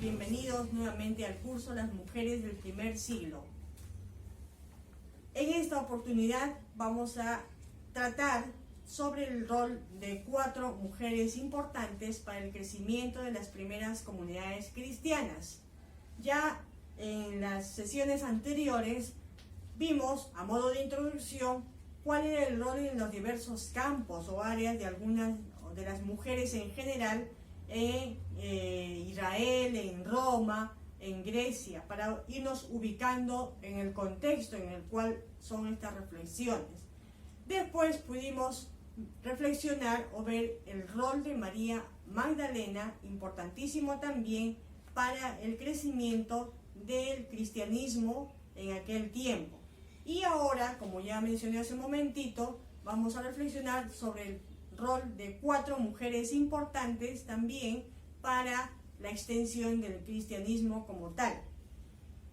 bienvenidos nuevamente al curso Las Mujeres del Primer Siglo. En esta oportunidad vamos a tratar sobre el rol de 4 mujeres importantes para el crecimiento de las primeras comunidades cristianas. Ya en las sesiones anteriores vimos, a modo de introducción, cuál era el rol en los diversos campos o áreas de algunas de las mujeres en general en Israel, en Roma, en Grecia, para irnos ubicando en el contexto en el cual son estas reflexiones. Después pudimos reflexionar o ver el rol de María Magdalena, importantísimo también para el crecimiento del cristianismo en aquel tiempo. Y ahora, como ya mencioné hace un momentito, vamos a reflexionar sobre el rol de 4 mujeres importantes también para la extensión del cristianismo como tal.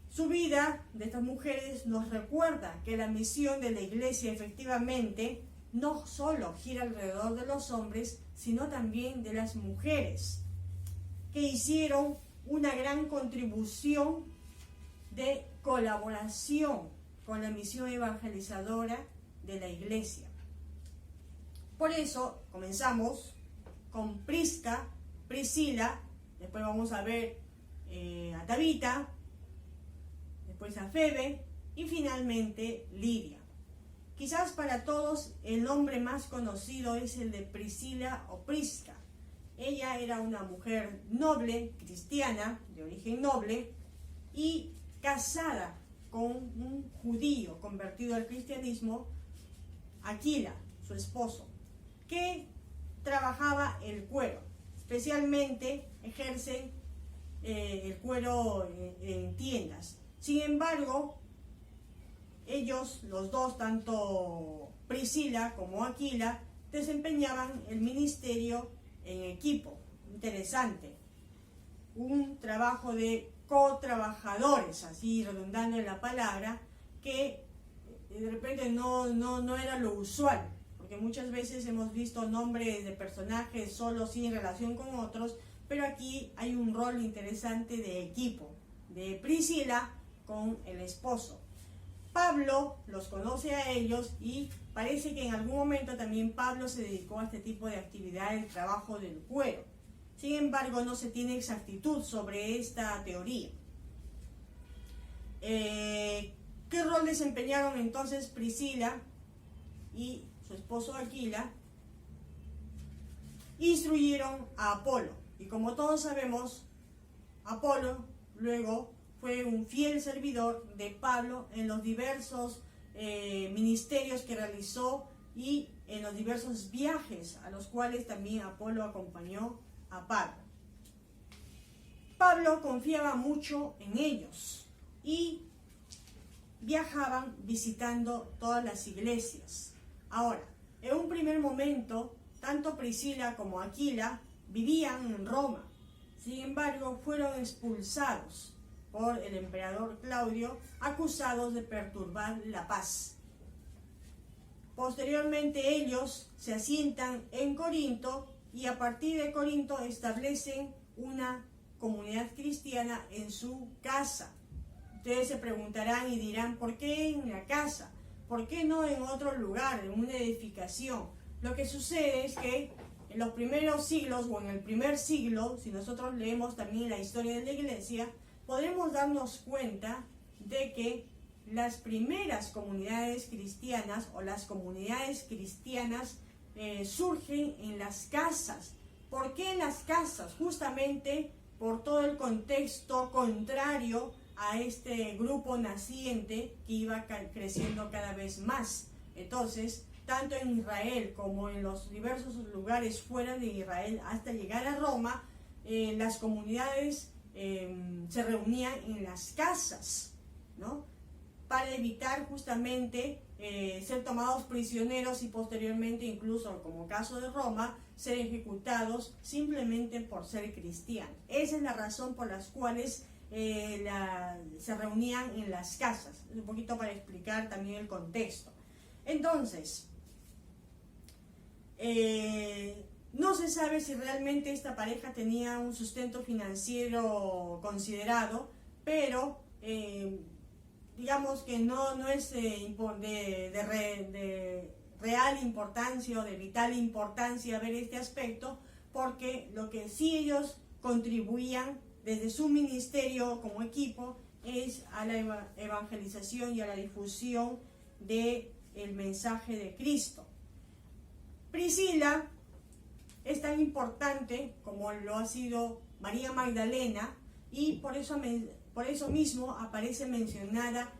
Su vida de estas mujeres nos recuerda que la misión de la iglesia efectivamente no solo gira alrededor de los hombres, sino también de las mujeres, que hicieron una gran contribución de colaboración con la misión evangelizadora de la iglesia. Por eso comenzamos con Priscila, después vamos a ver a Tabita, después a Febe y finalmente Lidia. Quizás para todos el nombre más conocido es el de Priscila o Prisca. Ella era una mujer noble, cristiana, de origen noble, y casada con un judío convertido al cristianismo, Aquila, su esposo, que trabajaba el cuero, especialmente ejercen el cuero en tiendas. Sin embargo, ellos, los dos, tanto Priscila como Aquila, desempeñaban el ministerio en equipo. Interesante. Un trabajo de co-trabajadores, así redundando en la palabra, que de repente no era lo usual, porque muchas veces hemos visto nombres de personajes solo sin relación con otros, pero aquí hay un rol interesante de equipo, de Priscila con el esposo. Pablo los conoce a ellos y parece que en algún momento también Pablo se dedicó a este tipo de actividad, el trabajo del cuero. Sin embargo, no se tiene exactitud sobre esta teoría. ¿Qué rol desempeñaron entonces Priscila y su esposo Aquila? Instruyeron a Apolo. Y como todos sabemos, Apolo luego fue un fiel servidor de Pablo en los diversos ministerios que realizó y en los diversos viajes a los cuales también Apolo acompañó a Pablo. Pablo confiaba mucho en ellos y viajaban visitando todas las iglesias. Ahora, en un primer momento, tanto Priscila como Aquila vivían en Roma. Sin embargo, fueron expulsados por el emperador Claudio, acusados de perturbar la paz. Posteriormente ellos se asientan en Corinto y a partir de Corinto establecen una comunidad cristiana en su casa. Ustedes se preguntarán y dirán, ¿por qué en la casa? ¿Por qué no en otro lugar, en una edificación? Lo que sucede es que en los primeros siglos o en el primer siglo, si nosotros leemos también la historia de la iglesia, podremos darnos cuenta de que las primeras comunidades cristianas o las comunidades cristianas surgen en las casas. ¿Por qué en las casas? Justamente por todo el contexto contrario a este grupo naciente que iba creciendo cada vez más. Entonces, tanto en Israel como en los diversos lugares fuera de Israel hasta llegar a Roma, las comunidades se reunían en las casas, ¿no? Para evitar justamente ser tomados prisioneros y posteriormente, incluso como caso de Roma, ser ejecutados simplemente por ser cristianos. Esa es la razón por las cuales se reunían en las casas. Un poquito para explicar también el contexto. Entonces, No se sabe si realmente esta pareja tenía un sustento financiero considerado, pero digamos que no es de real importancia o de vital importancia ver este aspecto, porque lo que sí ellos contribuían desde su ministerio como equipo es a la evangelización y a la difusión del mensaje de Cristo. Priscila es tan importante como lo ha sido María Magdalena, y por eso mismo aparece mencionada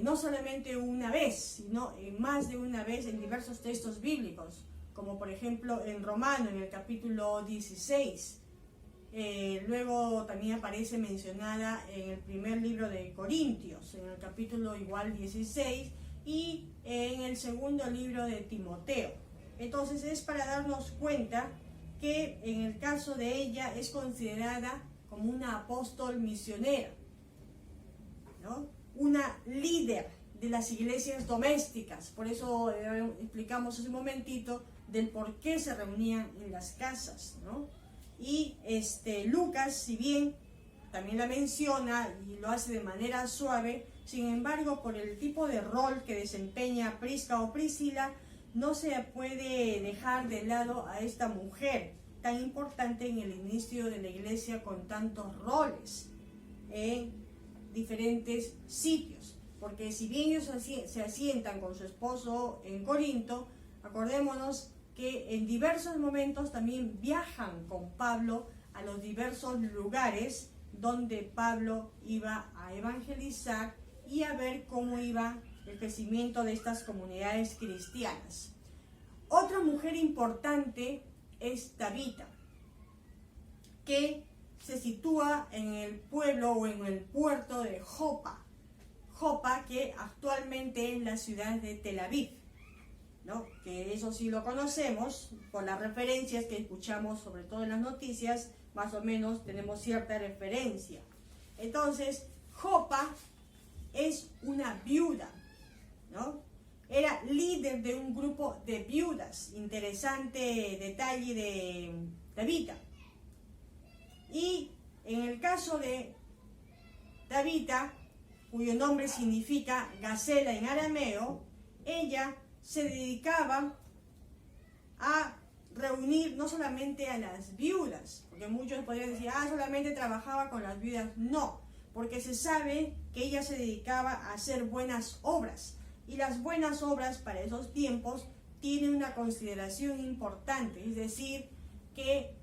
no solamente una vez, sino más de una vez en diversos textos bíblicos, como por ejemplo en Romano, en el capítulo 16. Luego también aparece mencionada en el primer libro de Corintios, en el capítulo igual 16, y en el segundo libro de Timoteo. Entonces es para darnos cuenta que en el caso de ella es considerada como una apóstol misionera, ¿no? Una líder de las iglesias domésticas. Por eso explicamos hace un momentito del por qué se reunían en las casas, ¿no? Y Lucas, si bien también la menciona y lo hace de manera suave, sin embargo, por el tipo de rol que desempeña Prisca o Priscila, no se puede dejar de lado a esta mujer tan importante en el inicio de la iglesia, con tantos roles en diferentes sitios. Porque si bien ellos se asientan con su esposo en Corinto, acordémonos que en diversos momentos también viajan con Pablo a los diversos lugares donde Pablo iba a evangelizar y a ver cómo iba el crecimiento de estas comunidades cristianas. Otra mujer importante es Tabita, que se sitúa en el pueblo o en el puerto de Jopa, que actualmente es la ciudad de Tel Aviv, ¿no? Que eso sí lo conocemos por las referencias que escuchamos, sobre todo en las noticias, más o menos tenemos cierta referencia. Entonces, Jopa es una viuda, ¿no? Era líder de un grupo de viudas. Interesante detalle de Tabita. Y en el caso de Tabita, cuyo nombre significa gacela en arameo, ella se dedicaba a reunir no solamente a las viudas, porque muchos podrían decir, solamente trabajaba con las viudas. No, porque se sabe que ella se dedicaba a hacer buenas obras, y las buenas obras para esos tiempos tienen una consideración importante, es decir, que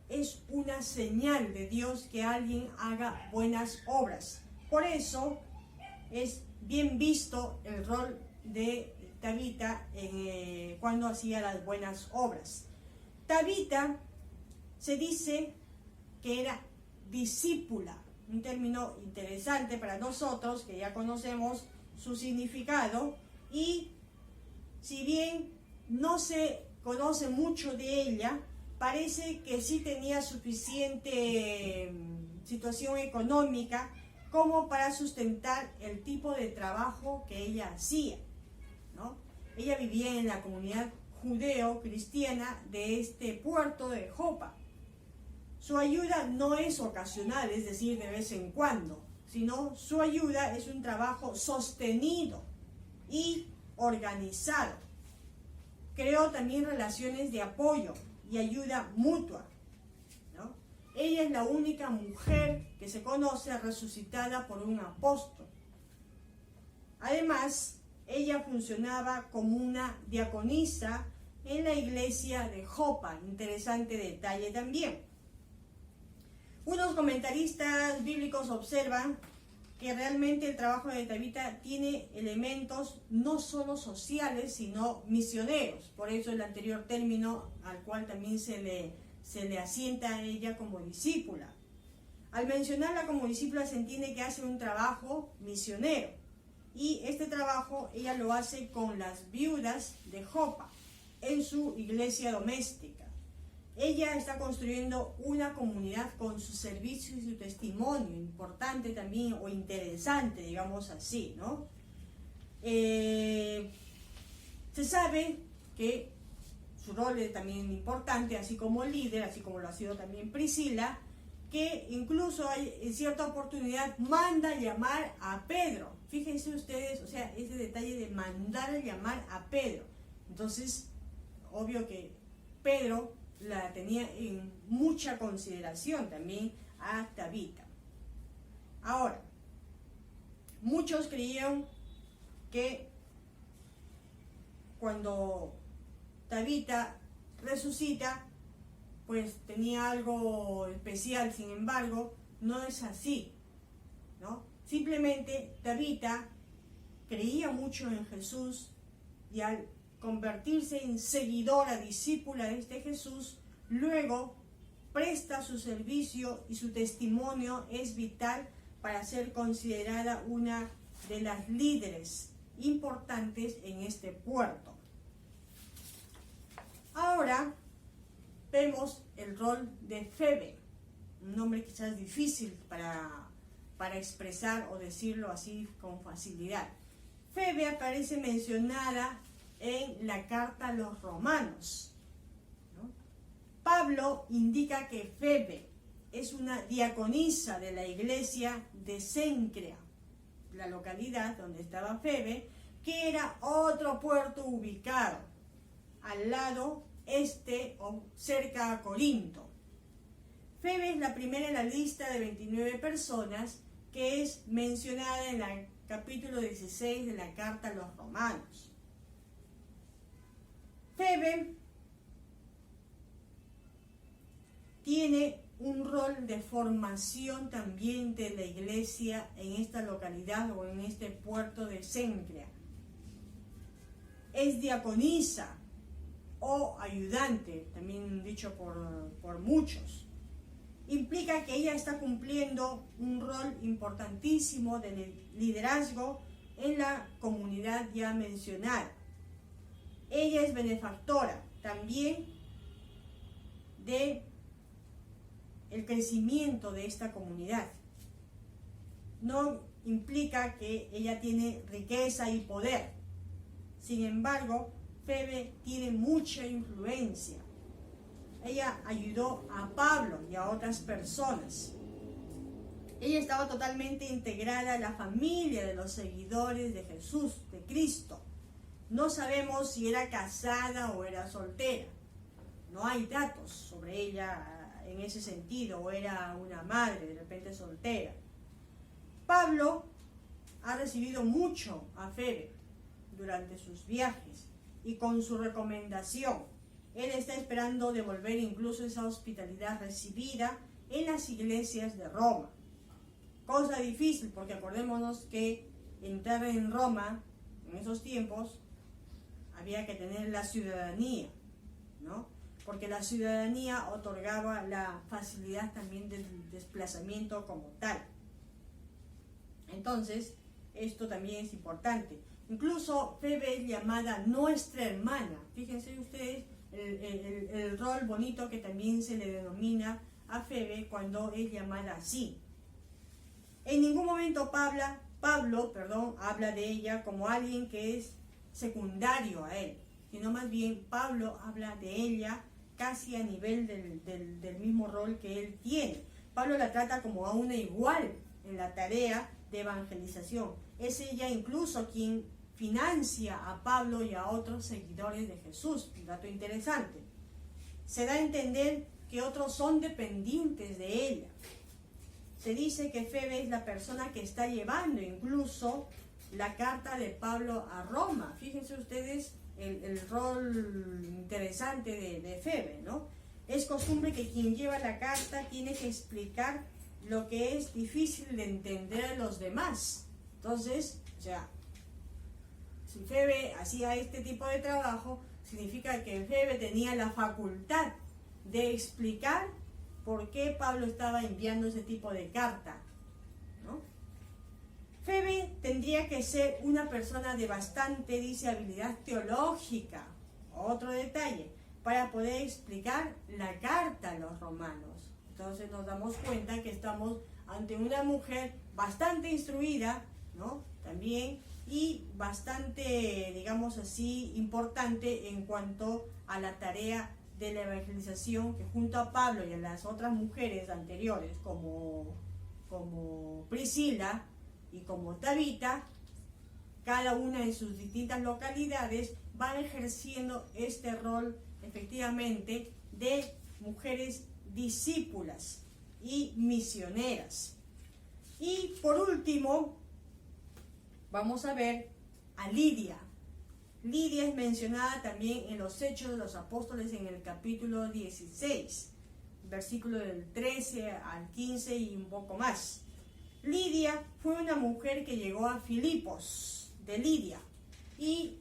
es una señal de Dios que alguien haga buenas obras. Por eso es bien visto el rol de Tabita cuando hacía las buenas obras. Tabita se dice que era discípula, un término interesante para nosotros que ya conocemos su significado, y si bien no se conoce mucho de ella, parece que sí tenía suficiente situación económica como para sustentar el tipo de trabajo que ella hacía, ¿no? Ella vivía en la comunidad judeo-cristiana de este puerto de Jopa. Su ayuda no es ocasional, es decir, de vez en cuando, sino su ayuda es un trabajo sostenido y organizado. Creó también relaciones de apoyo y ayuda mutua, ¿no? Ella es la única mujer que se conoce resucitada por un apóstol. Además, ella funcionaba como una diaconisa en la iglesia de Jopa. Interesante detalle también. Unos comentaristas bíblicos observan que realmente el trabajo de Tabita tiene elementos no solo sociales, sino misioneros. Por eso el anterior término al cual también se le asienta a ella como discípula. Al mencionarla como discípula se entiende que hace un trabajo misionero. Y este trabajo ella lo hace con las viudas de Jopa en su iglesia doméstica. Ella está construyendo una comunidad con su servicio y su testimonio, importante también, o interesante, digamos así, ¿no? Se sabe que su rol es también importante, así como líder, así como lo ha sido también Priscila, que incluso hay, en cierta oportunidad manda llamar a Pedro. Fíjense ustedes, o sea, ese detalle de mandar a llamar a Pedro. Entonces, obvio que Pedro la tenía en mucha consideración también a Tabita. Ahora, muchos creyeron que cuando Tabita resucita, pues tenía algo especial. Sin embargo, no es así, ¿no? Simplemente Tabita creía mucho en Jesús y al convertirse en seguidora, discípula de este Jesús, luego presta su servicio y su testimonio es vital para ser considerada una de las líderes importantes en este puerto. Ahora vemos el rol de Febe, un nombre quizás difícil para expresar o decirlo así con facilidad. Febe aparece mencionada en la carta a los romanos, ¿no? Pablo indica que Febe es una diaconisa de la iglesia de Cencrea, la localidad donde estaba Febe, que era otro puerto ubicado al lado este o cerca a Corinto. Febe es la primera en la lista de 29 personas que es mencionada en el capítulo 16 de la carta a los romanos. Febe tiene un rol de formación también de la iglesia en esta localidad o en este puerto de Cencrea. Es diaconisa o ayudante, también dicho por muchos. Implica que ella está cumpliendo un rol importantísimo de liderazgo en la comunidad ya mencionada. Ella es benefactora también de el crecimiento de esta comunidad. No implica que ella tiene riqueza y poder. Sin embargo, Febe tiene mucha influencia. Ella ayudó a Pablo y a otras personas. Ella estaba totalmente integrada a la familia de los seguidores de Jesús, de Cristo. No sabemos si era casada o era soltera. No hay datos sobre ella en ese sentido, o era una madre de repente soltera. Pablo ha recibido mucho a Febe durante sus viajes y con su recomendación. Él está esperando devolver incluso esa hospitalidad recibida en las iglesias de Roma. Cosa difícil porque acordémonos que entrar en Roma en esos tiempos había que tener la ciudadanía, ¿no? Porque la ciudadanía otorgaba la facilidad también del desplazamiento como tal. Entonces, esto también es importante. Incluso Febe es llamada nuestra hermana. Fíjense ustedes el rol bonito que también se le denomina a Febe cuando es llamada así. En ningún momento Pablo habla de ella como alguien que es secundario a él, sino más bien Pablo habla de ella casi a nivel del mismo rol que él tiene. Pablo la trata como a una igual en la tarea de evangelización. Es ella incluso quien financia a Pablo y a otros seguidores de Jesús. Un dato interesante. Se da a entender que otros son dependientes de ella. Se dice que Febe es la persona que está llevando incluso la carta de Pablo a Roma. Fíjense ustedes el rol interesante de Febe, ¿no? Es costumbre que quien lleva la carta tiene que explicar lo que es difícil de entender a los demás. Entonces, o sea, si Febe hacía este tipo de trabajo, significa que Febe tenía la facultad de explicar por qué Pablo estaba enviando ese tipo de carta, ¿no? Febe tendría que ser una persona de bastante, dice, habilidad teológica, otro detalle, para poder explicar la carta a los romanos. Entonces nos damos cuenta que estamos ante una mujer bastante instruida, ¿no? También, y bastante, digamos así, importante en cuanto a la tarea de la evangelización, que junto a Pablo y a las otras mujeres anteriores, como Priscila y como Tabita, cada una en sus distintas localidades van ejerciendo este rol efectivamente de mujeres discípulas y misioneras. Y por último, vamos a ver a Lidia. Lidia es mencionada también en los Hechos de los Apóstoles en el capítulo 16, versículo del 13 al 15 y un poco más. Lidia fue una mujer que llegó a Filipos, de Lidia, y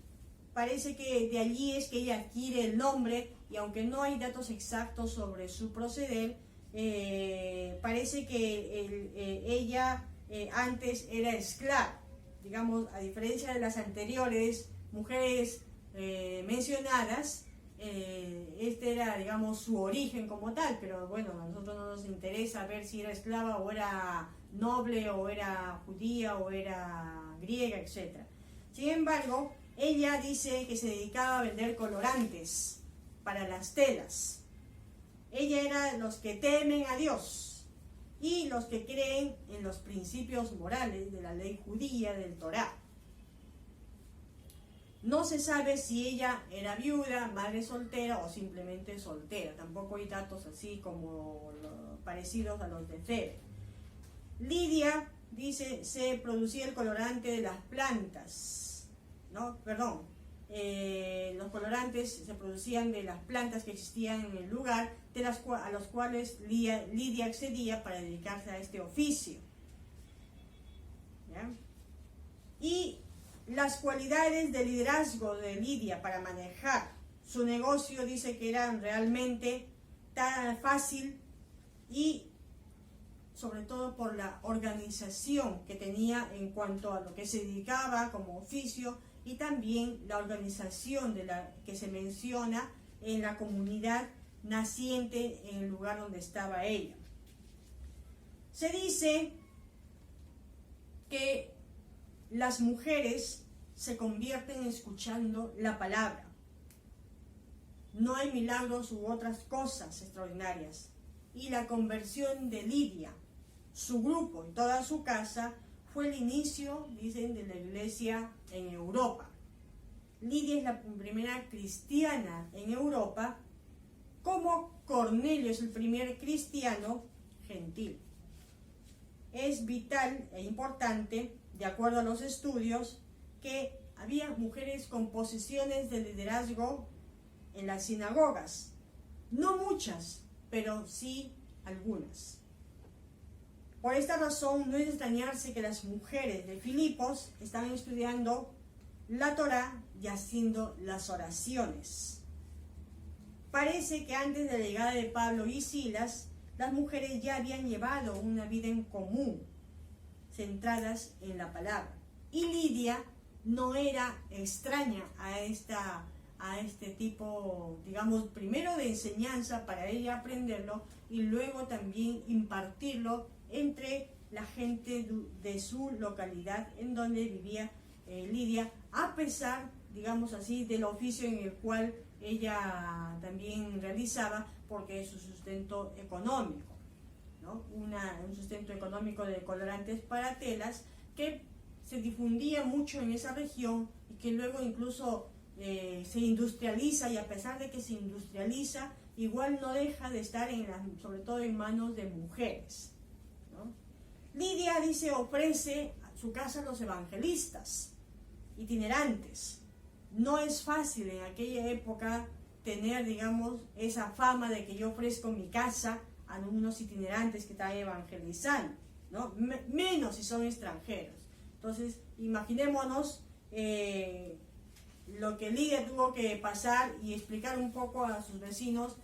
parece que de allí es que ella adquiere el nombre, y aunque no hay datos exactos sobre su proceder, parece que ella antes era esclava. Digamos, a diferencia de las anteriores mujeres mencionadas, este era, digamos, su origen como tal, pero bueno, a nosotros no nos interesa ver si era esclava o era noble o era judía o era griega, etc. Sin embargo, ella dice que se dedicaba a vender colorantes para las telas. Ella era de los que temen a Dios y los que creen en los principios morales de la ley judía, del Torá. No se sabe si ella era viuda, madre soltera o simplemente soltera. Tampoco hay datos así como parecidos a los de Febe. Lidia dice se producía el colorante de las plantas, ¿no? Perdón, los colorantes se producían de las plantas que existían en el lugar, a los cuales Lidia accedía para dedicarse a este oficio. ¿Ya? Y las cualidades de liderazgo de Lidia para manejar su negocio dice que eran realmente tan fácil, y sobre todo por la organización que tenía en cuanto a lo que se dedicaba como oficio, y también la organización de la que se menciona en la comunidad naciente en el lugar donde estaba ella. Se dice que las mujeres se convierten escuchando la palabra. No hay milagros u otras cosas extraordinarias. Y la conversión de Lidia, su grupo y toda su casa fue el inicio, dicen, de la iglesia en Europa. Lidia es la primera cristiana en Europa, como Cornelio es el primer cristiano gentil. Es vital e importante, de acuerdo a los estudios, que había mujeres con posiciones de liderazgo en las sinagogas. No muchas, pero sí algunas. Por esta razón, no es extrañarse que las mujeres de Filipos estaban estudiando la Torá y haciendo las oraciones. Parece que antes de la llegada de Pablo y Silas, las mujeres ya habían llevado una vida en común, centradas en la palabra. Y Lidia no era extraña a este tipo, digamos, primero de enseñanza para ella aprenderlo y luego también impartirlo entre la gente de su localidad en donde vivía Lidia, a pesar, digamos así, del oficio en el cual ella también realizaba, porque es su sustento económico, ¿no? Un sustento económico de colorantes para telas que se difundía mucho en esa región y que luego incluso se industrializa, y a pesar de que se industrializa, igual no deja de estar sobre todo en manos de mujeres, ¿no? Lidia, dice, ofrece su casa a los evangelistas itinerantes. No es fácil en aquella época tener, digamos, esa fama de que yo ofrezco mi casa a unos itinerantes que están evangelizando, ¿no? Menos si son extranjeros. Entonces, imaginémonos lo que Lidia tuvo que pasar y explicar un poco a sus vecinos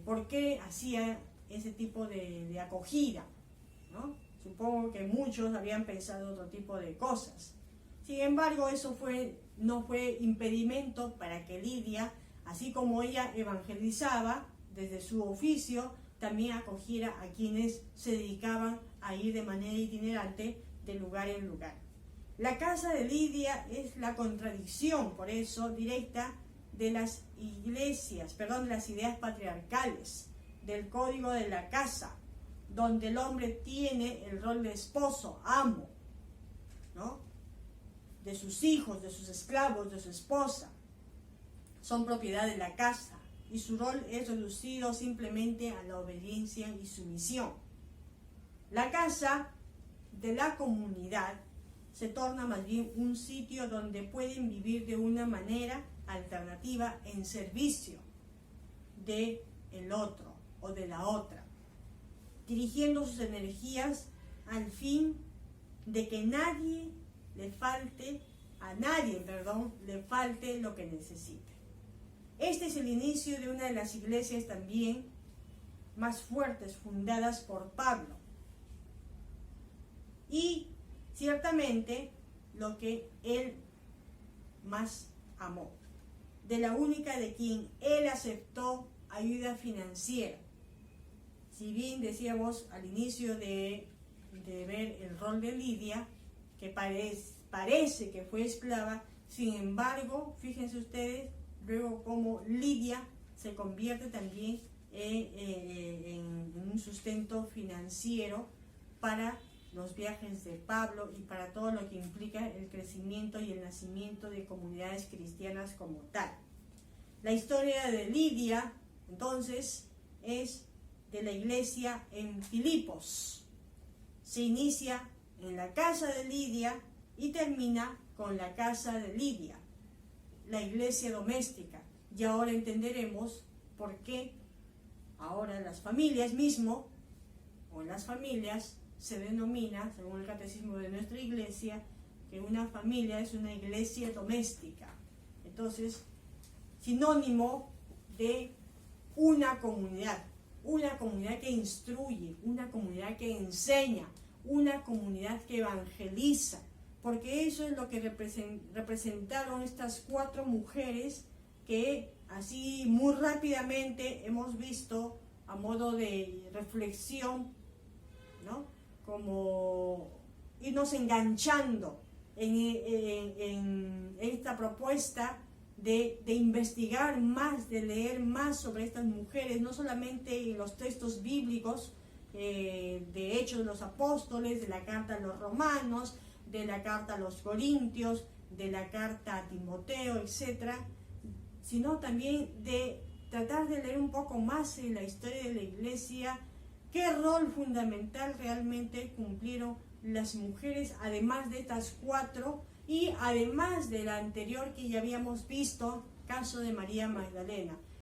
por qué hacía ese tipo de acogida, ¿no? Supongo que muchos habían pensado otro tipo de cosas. Sin embargo, eso no fue impedimento para que Lidia, así como ella evangelizaba desde su oficio, también acogiera a quienes se dedicaban a ir de manera itinerante de lugar en lugar. La casa de Lidia es la contradicción, por eso, directa de las iglesias, de las ideas patriarcales, del código de la casa, donde el hombre tiene el rol de esposo, amo, ¿no? De sus hijos, de sus esclavos, de su esposa. Son propiedad de la casa y su rol es reducido simplemente a la obediencia y sumisión. La casa de la comunidad se torna más bien un sitio donde pueden vivir de una manera alternativa en servicio de el otro o de la otra, dirigiendo sus energías al fin de que a nadie le falte lo que necesite. Este es el inicio de una de las iglesias también más fuertes fundadas por Pablo. Y ciertamente lo que él más amó, de la única de quien él aceptó ayuda financiera. Si bien decíamos al inicio de ver el rol de Lidia, que parece que fue esclava, sin embargo, fíjense ustedes, luego cómo Lidia se convierte también en un sustento financiero para los viajes de Pablo y para todo lo que implica el crecimiento y el nacimiento de comunidades cristianas como tal. La historia de Lidia, entonces, es de la iglesia en Filipos. Se inicia en la casa de Lidia y termina con la casa de Lidia, la iglesia doméstica. Y ahora entenderemos por qué ahora las familias mismo, o las familias, se denomina, según el catecismo de nuestra iglesia, que una familia es una iglesia doméstica. Entonces, sinónimo de una comunidad que instruye, una comunidad que enseña, una comunidad que evangeliza, porque eso es lo que representaron estas 4 mujeres que así muy rápidamente hemos visto a modo de reflexión, ¿no? Como irnos enganchando en esta propuesta de investigar más, de leer más sobre estas mujeres, no solamente en los textos bíblicos, de Hechos de los Apóstoles, de la carta a los Romanos, de la carta a los Corintios, de la carta a Timoteo, etc., sino también de tratar de leer un poco más en la historia de la iglesia, qué rol fundamental realmente cumplieron las mujeres, además de estas 4, y además de la anterior que ya habíamos visto, caso de María Magdalena.